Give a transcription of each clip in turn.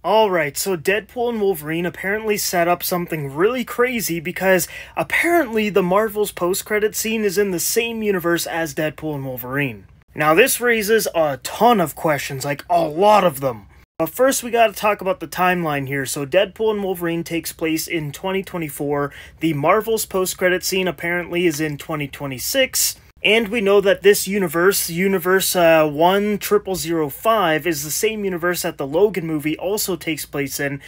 Alright, so Deadpool and Wolverine apparently set up something really crazy because apparently the Marvel's post-credit scene is in the same universe as Deadpool and Wolverine. Now this raises a ton of questions, like a lot of them. But first we gotta talk about the timeline here. So Deadpool and Wolverine takes place in 2024, the Marvel's post-credit scene apparently is in 2026, and we know that this universe 10005, is the same universe that the Logan movie also takes place in,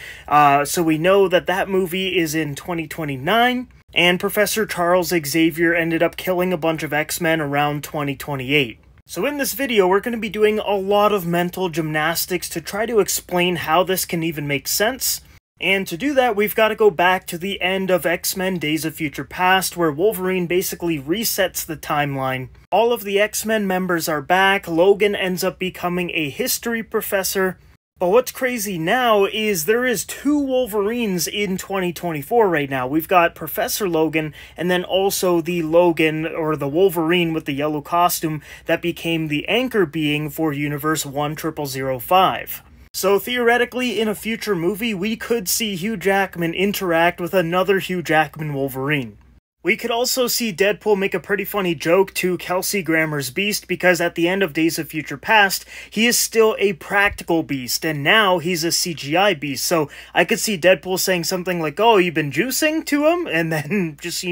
so we know that that movie is in 2029, and Professor Charles Xavier ended up killing a bunch of X-Men around 2028. So in this video, we're going to be doing a lot of mental gymnastics to try to explain how this can even make sense. And to do that, we've got to go back to the end of X-Men Days of Future Past, where Wolverine basically resets the timeline. All of the X-Men members are back, Logan ends up becoming a history professor. But what's crazy now is there is two Wolverines in 2024 right now. We've got Professor Logan, and then also the Logan, or the Wolverine with the yellow costume, that became the anchor being for Universe 10005. So theoretically, in a future movie, we could see Hugh Jackman interact with another Hugh Jackman Wolverine. We could also see Deadpool make a pretty funny joke to Kelsey Grammer's Beast, because at the end of Days of Future Past, he is still a practical beast, and now he's a CGI beast. So I could see Deadpool saying something like, "Oh, you've been juicing to him?" And then just,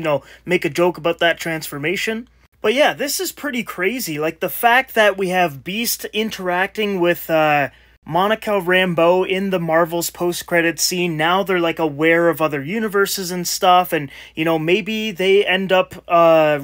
make a joke about that transformation. But yeah, this is pretty crazy. Like, the fact that we have Beast interacting with, Monica Rambeau in the Marvel's post-credits scene. Now they're like aware of other universes and stuff, and maybe they end up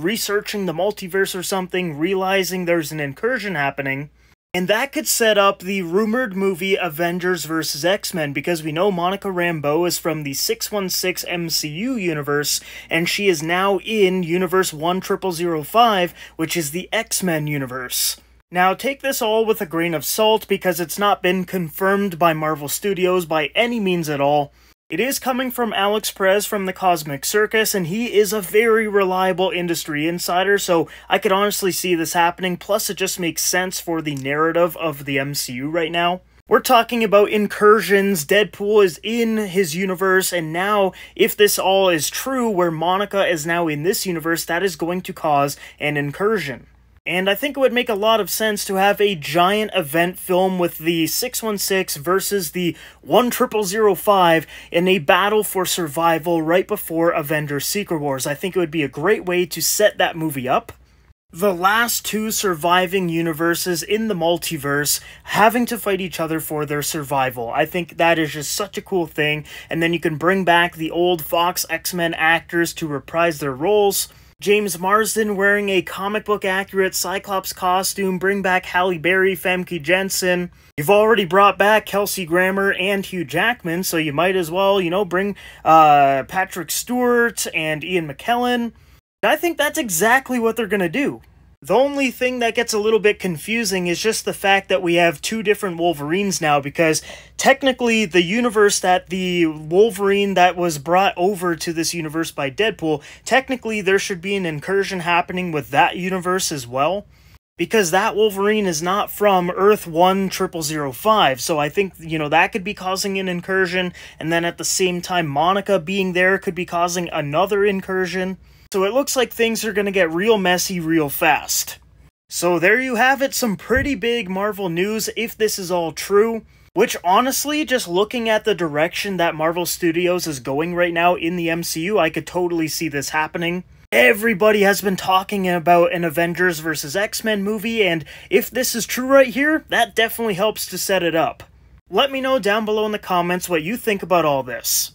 researching the multiverse or something, realizing there's an incursion happening. And that could set up the rumored movie Avengers Vs X-Men, because we know Monica Rambeau is from the 616 MCU universe, and she is now in Universe 10005, which is the X-Men universe. Now, take this all with a grain of salt, because it's not been confirmed by Marvel Studios by any means at all. It is coming from Alex Perez from the Cosmic Circus, and he is a very reliable industry insider, so I could honestly see this happening, plus it just makes sense for the narrative of the MCU right now. We're talking about incursions, Deadpool is in his universe, and now, if this all is true, where Monica is now in this universe, that is going to cause an incursion. And I think it would make a lot of sense to have a giant event film with the 616 versus the 10005 in a battle for survival right before Avengers Secret Wars. I think it would be a great way to set that movie up. The last two surviving universes in the multiverse having to fight each other for their survival. I think that is just such a cool thing. And then you can bring back the old Fox X-Men actors to reprise their roles. James Marsden wearing a comic book accurate Cyclops costume, bring back Halle Berry, Famke Janssen. You've already brought back Kelsey Grammer and Hugh Jackman, so you might as well, bring Patrick Stewart and Ian McKellen. I think that's exactly what they're gonna do. The only thing that gets a little bit confusing is just the fact that we have two different Wolverines now, because technically the universe that the Wolverine that was brought over to this universe by Deadpool, technically there should be an incursion happening with that universe as well, because that Wolverine is not from Earth 10005, so I think, that could be causing an incursion, and then at the same time Monica being there could be causing another incursion. So it looks like things are going to get real messy real fast. So there you have it, some pretty big Marvel news if this is all true. Which honestly, just looking at the direction that Marvel Studios is going right now in the MCU, I could totally see this happening. Everybody has been talking about an Avengers vs X-Men movie, and if this is true right here, that definitely helps to set it up. Let me know down below in the comments what you think about all this.